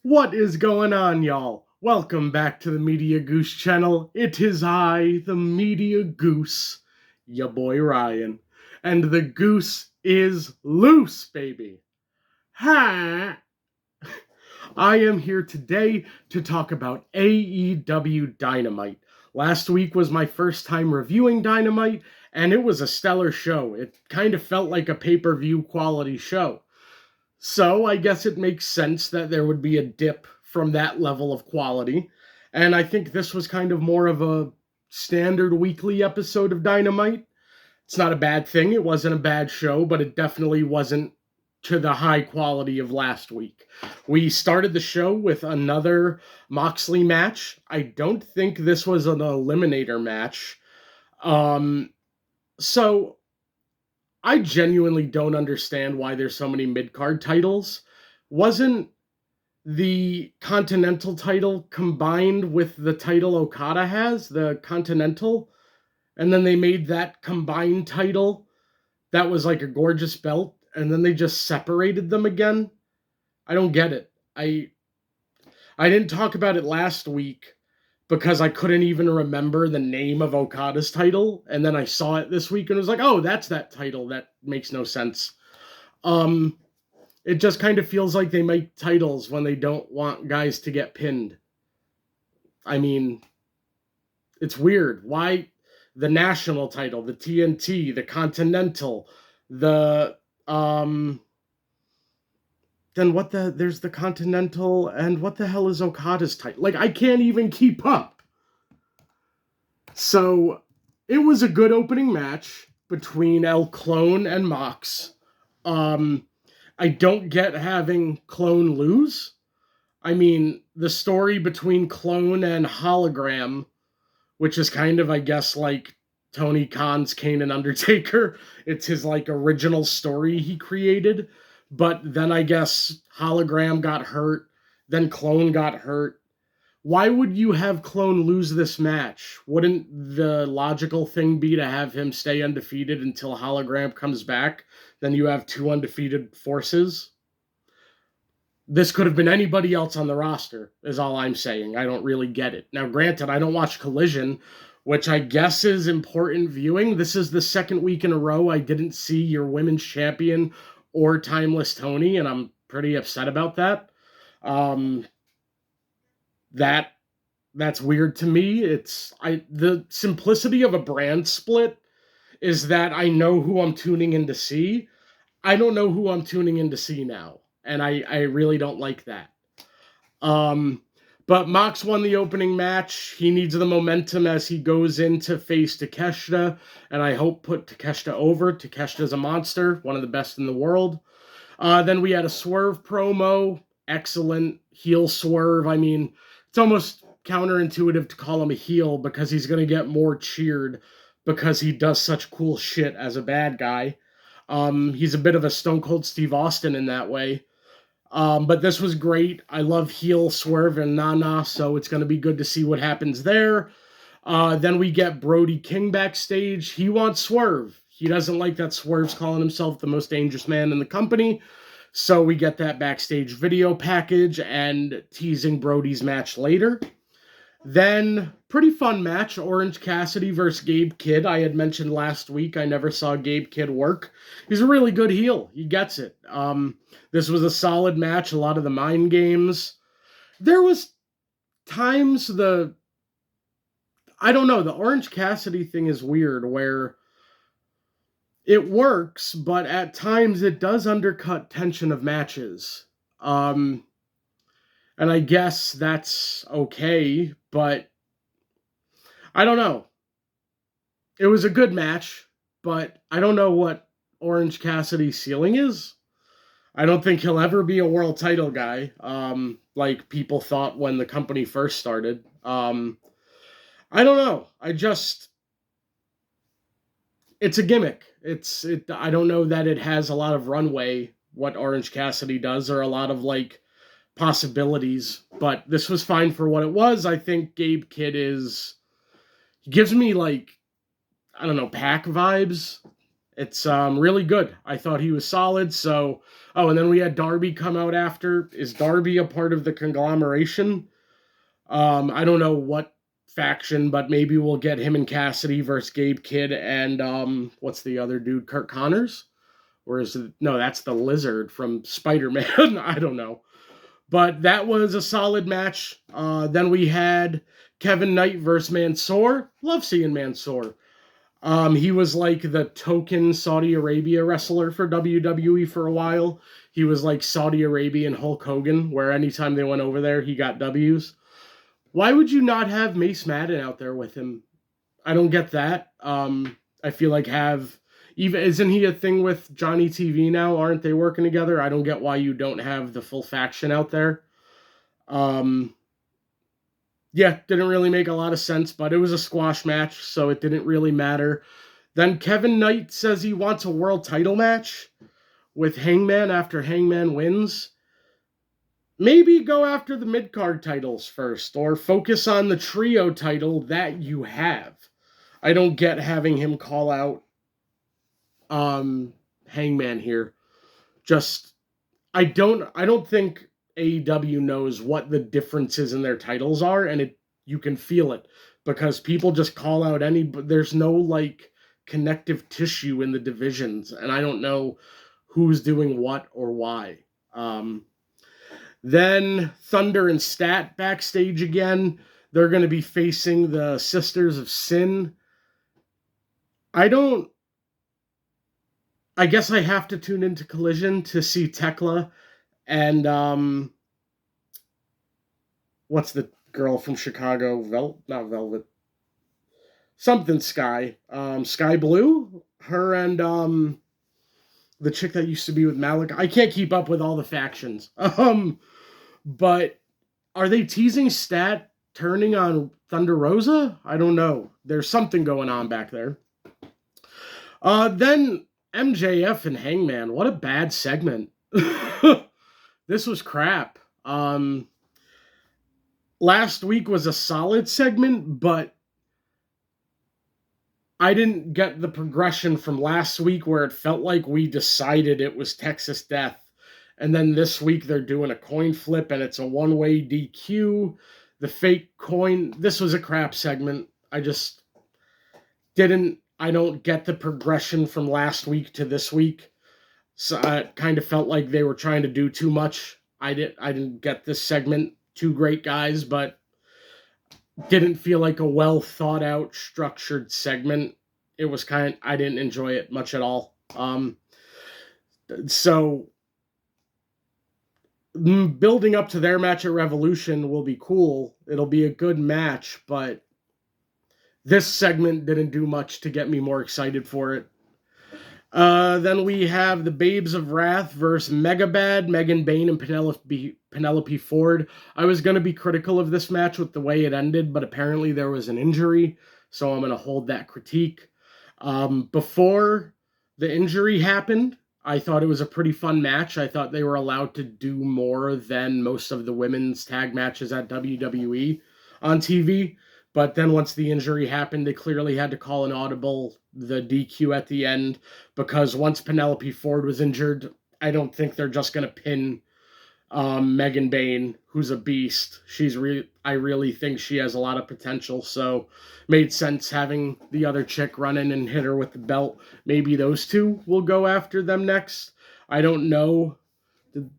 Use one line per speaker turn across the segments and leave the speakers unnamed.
What is going on, y'all? Welcome back to the Media Goose channel. It is I, the Media Goose, ya boy Ryan. And the goose is loose, baby. Ha! I am here today to talk about AEW Dynamite. Last week was my first time reviewing Dynamite, and it was a stellar show. It kind of felt like a pay-per-view quality show. So I guess it makes sense that there would be a dip from that level of quality. And I think this was kind of more of a standard weekly episode of Dynamite. It's not a bad thing. It wasn't a bad show, but it definitely wasn't to the high quality of last week. We started the show with another Moxley match. I don't think this was an eliminator match. So I genuinely don't understand why there's so many mid-card titles. Wasn't the Continental title combined with the title Okada has, the Continental? And then they made that combined title that was like a gorgeous belt, and then they just separated them again? I don't get it. I didn't talk about it last week because I couldn't even remember the name of Okada's title, and then I saw it this week and was like, oh, that's that title. That makes no sense. It just kind of feels like they make titles when they don't want guys to get pinned. I mean, it's weird. Why the national title, the TNT, the Continental, the then what there's the Continental, and what the hell is Okada's title? Like, I can't even keep up. So it was a good opening match between El Clone and Mox. I don't get having Clone lose. I mean, the story between Clone and Hologram, which is kind of, I guess, like Tony Khan's Kane and Undertaker. It's his, like, original story he created. But then I guess Hologram got hurt. Then Clone got hurt. Why would you have Clone lose this match? Wouldn't the logical thing be to have him stay undefeated until Hologram comes back? Then you have two undefeated forces. This could have been anybody else on the roster, is all I'm saying. I don't really get it. Now, granted, I don't watch Collision, which I guess is important viewing. This is the second week in a row I didn't see your women's champion or Timeless Tony, and I'm pretty upset about that. That's weird to me. The simplicity of a brand split is that I know who I'm tuning in to see. I don't know who I'm tuning in to see now, and I really don't like that. But Mox won the opening match. He needs the momentum as he goes in to face Takeshita, and I hope put Takeshita over. Takeshita's a monster, one of the best in the world. Then we had a Swerve promo. Excellent heel Swerve. I mean, it's almost counterintuitive to call him a heel because he's going to get more cheered because he does such cool shit as a bad guy. He's a bit of a Stone Cold Steve Austin in that way. But this was great. I love heel Swerve and Nana, so it's going to be good to see what happens there. Then we get Brody King backstage. He wants Swerve. He doesn't like that Swerve's calling himself the most dangerous man in the company. So we get that backstage video package and teasing Brody's match later. Then, pretty fun match, Orange Cassidy versus Gabe Kidd. I had mentioned last week I never saw Gabe Kidd work. He's a really good heel. He gets it. This was a solid match, a lot of the mind games. There was times I don't know, the Orange Cassidy thing is weird, where it works, but at times it does undercut tension of matches. And I guess that's okay, but I don't know. It was a good match, but I don't know what Orange Cassidy's ceiling is. I don't think he'll ever be a world title guy, like people thought when the company first started. I don't know. It's a gimmick. I don't know that it has a lot of runway, what Orange Cassidy does, or a lot of, like, possibilities, but this was fine for what it was. I think Gabe Kidd he gives me, like, I don't know, Pac vibes, It's really good. I thought he was solid. So, and then we had Darby come out after. Is Darby a part of the conglomeration? I don't know what faction, but maybe we'll get him and Cassidy versus Gabe Kidd and what's the other dude? Kurt Connors? Or is it? No, that's the Lizard from Spider-Man. I don't know. But that was a solid match. Then we had Kevin Knight versus Mansoor. Love seeing Mansoor. He was like the token Saudi Arabia wrestler for WWE for a while. He was like Saudi Arabian Hulk Hogan, where anytime they went over there, he got W's. Why would you not have Mace Madden out there with him? I don't get that. I feel like isn't he a thing with Johnny TV now? Aren't they working together? I don't get why you don't have the full faction out there. Yeah, didn't really make a lot of sense, but it was a squash match, so it didn't really matter. Then Kevin Knight says he wants a world title match with Hangman after Hangman wins. Maybe go after the mid-card titles first, or focus on the trio title that you have. I don't get having him call out Hangman here. I don't think AEW knows what the differences in their titles are, and you can feel it because people just call out but there's no like connective tissue in the divisions, and I don't know who's doing what or why. Then Thunder and Stat backstage again. They're going to be facing the Sisters of Sin. I guess I have to tune into Collision to see Tekla and what's the girl from Chicago? Not Velvet. Something Sky. Sky Blue? Her and the chick that used to be with Malik. I can't keep up with all the factions. But are they teasing Stat turning on Thunder Rosa? I don't know. There's something going on back there. Then MJF and Hangman. What a bad segment. This was crap. Last week was a solid segment, but I didn't get the progression from last week where it felt like we decided it was Texas Death. And then this week they're doing a coin flip and it's a one-way DQ. The fake coin. This was a crap segment. I don't get the progression from last week to this week. So it kind of felt like they were trying to do too much. I didn't get this segment. Two great guys, but didn't feel like a well thought out, structured segment. It was I didn't enjoy it much at all. So building up to their match at Revolution will be cool. It'll be a good match, but this segment didn't do much to get me more excited for it. Then we have the Babes of Wrath versus Megabad, Megan Bayne, and Penelope Ford. I was going to be critical of this match with the way it ended, but apparently there was an injury, so I'm going to hold that critique. Before the injury happened, I thought it was a pretty fun match. I thought they were allowed to do more than most of the women's tag matches at WWE on TV. But then once the injury happened, they clearly had to call an audible, the DQ at the end, because once Penelope Ford was injured, I don't think they're just going to pin Megan Bayne, who's a beast. I really think she has a lot of potential, so made sense having the other chick run in and hit her with the belt. Maybe those two will go after them next. I don't know.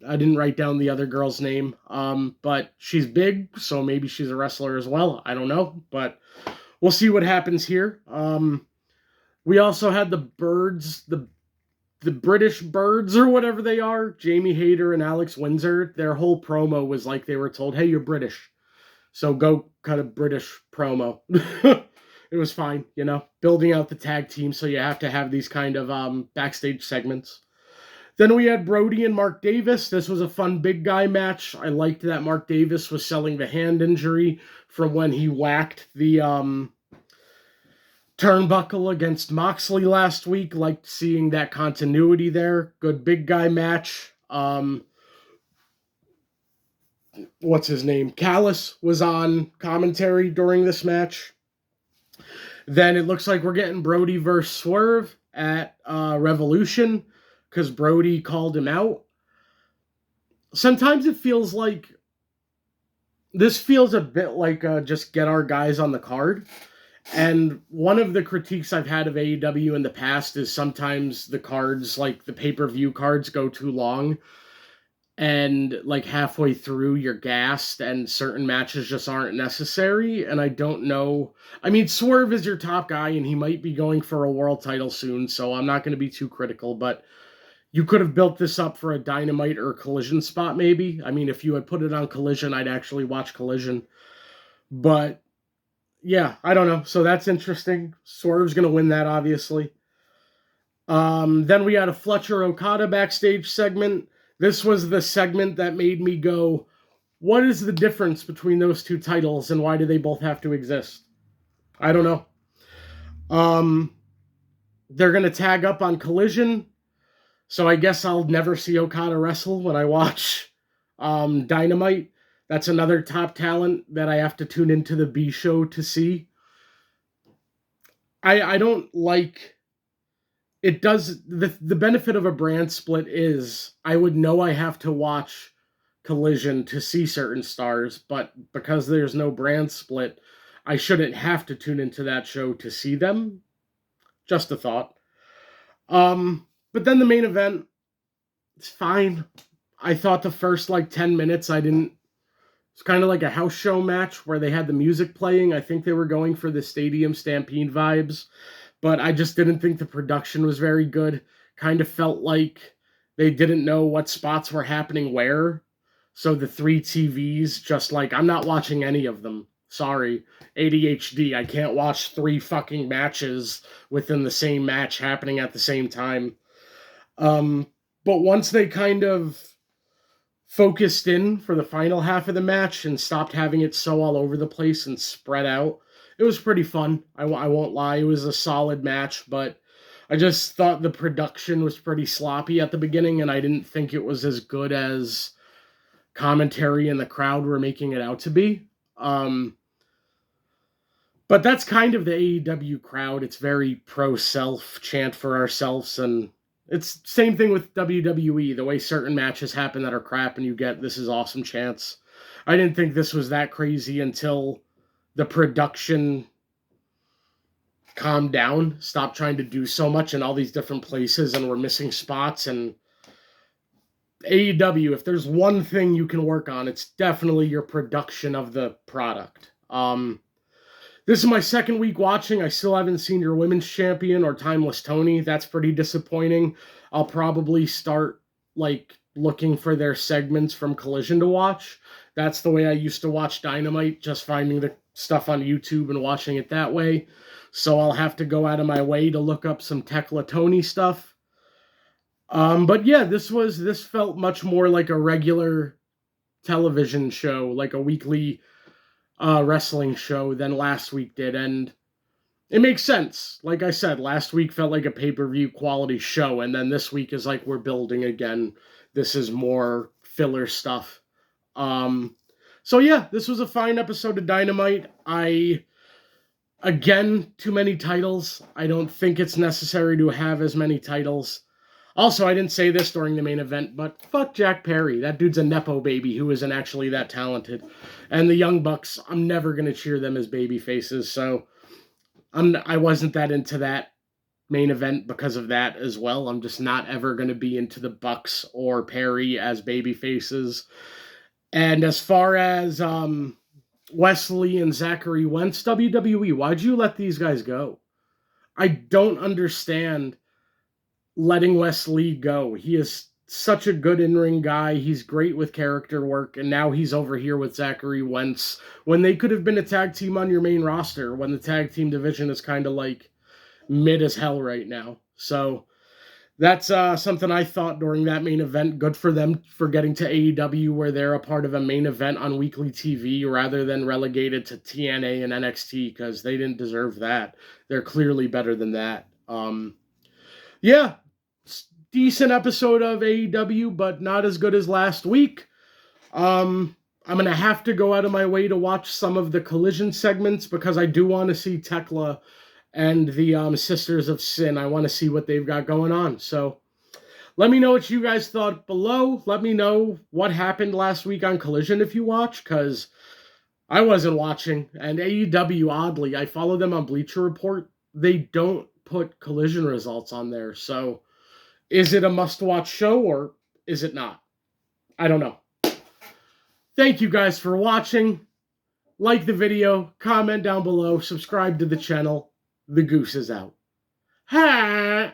I didn't write down the other girl's name, but she's big, so maybe she's a wrestler as well. I don't know, but we'll see what happens here. We also had the Birds, the British Birds or whatever they are, Jamie Hayter and Alex Windsor. Their whole promo was like they were told, hey, you're British, so go cut a British promo. It was fine, building out the tag team, so you have to have these kind of backstage segments. Then we had Brody and Mark Davis. This was a fun big guy match. I liked that Mark Davis was selling the hand injury from when he whacked the turnbuckle against Moxley last week. Liked seeing that continuity there. Good big guy match. What's his name? Callis was on commentary during this match. Then it looks like we're getting Brody versus Swerve. at Revolution because Brody called him out. Sometimes it feels like this feels a bit like just get our guys on the card. And one of the critiques I've had of AEW in the past is sometimes the cards, like the pay-per-view cards, go too long. And like halfway through, you're gassed and certain matches just aren't necessary. And I don't know. I mean, Swerve is your top guy and he might be going for a world title soon. So I'm not going to be too critical, but you could have built this up for a Dynamite or Collision spot, maybe. I mean, if you had put it on Collision, I'd actually watch Collision. But yeah, I don't know. So that's interesting. Swerve's going to win that, obviously. Then we had a Fletcher Okada backstage segment. This was the segment that made me go, what is the difference between those two titles and why do they both have to exist? I don't know. They're going to tag up on Collision. So I guess I'll never see Okada wrestle when I watch Dynamite. That's another top talent that I have to tune into the B show to see. I don't like... It does... The benefit of a brand split is I would know I have to watch Collision to see certain stars, but because there's no brand split, I shouldn't have to tune into that show to see them. Just a thought. But then the main event, it's fine. I thought the first 10 minutes it's kind of like a house show match where they had the music playing. I think they were going for the Stadium Stampede vibes, but I just didn't think the production was very good. Kind of felt like they didn't know what spots were happening where. So the 3 TVs, just I'm not watching any of them. Sorry, ADHD. I can't watch 3 fucking matches within the same match happening at the same time. But once they kind of focused in for the final half of the match and stopped having it so all over the place and spread out, it was pretty fun. I won't lie. It was a solid match, but I just thought the production was pretty sloppy at the beginning, and I didn't think it was as good as commentary and the crowd were making it out to be. But that's kind of the AEW crowd. It's very pro-self, chant for ourselves, and it's same thing with WWE, the way certain matches happen that are crap and you get this is awesome chants. I didn't think this was that crazy until the production calmed down, stopped trying to do so much in all these different places and we're missing spots. And AEW, if there's one thing you can work on, it's definitely your production of the product. This is my second week watching. I still haven't seen your women's champion or Timeless Tony. That's pretty disappointing. I'll probably start looking for their segments from Collision to watch. That's the way I used to watch Dynamite, just finding the stuff on YouTube and watching it that way. So I'll have to go out of my way to look up some Tekla Tony stuff. But yeah, this felt much more like a regular television show, like a weekly wrestling show than last week did, and it makes sense. Like I said, last week felt like a pay-per-view quality show, and then this week is we're building again. This is more filler stuff. So yeah, this was a fine episode of Dynamite. Again, too many titles. I don't think it's necessary to have as many titles. Also, I didn't say this during the main event, but fuck Jack Perry. That dude's a Nepo baby who isn't actually that talented. And the Young Bucks, I'm never going to cheer them as baby faces, so I wasn't that into that main event because of that as well. I'm just not ever going to be into the Bucks or Perry as baby faces. And as far as Wesley and Zachary Wentz, WWE, why'd you let these guys go? I don't understand letting Wesley go. He is such a good in-ring guy. He's great with character work, and now he's over here with Zachary Wentz when they could have been a tag team on your main roster when the tag team division is kind of mid as hell right now. So that's something I thought during that main event. Good for them for getting to AEW where they're a part of a main event on weekly TV rather than relegated to TNA and NXT because they didn't deserve that. They're clearly better than that. Yeah, decent episode of AEW, but not as good as last week. I'm going to have to go out of my way to watch some of the Collision segments because I do want to see Tekla and the Sisters of Sin. I want to see what they've got going on. So let me know what you guys thought below. Let me know what happened last week on Collision if you watch, because I wasn't watching. And AEW, oddly, I follow them on Bleacher Report. They don't put Collision results on there. So is it a must-watch show or is it not? I don't know. Thank you guys for watching. Like the video, comment down below, subscribe to the channel. The Goose is out. Ha!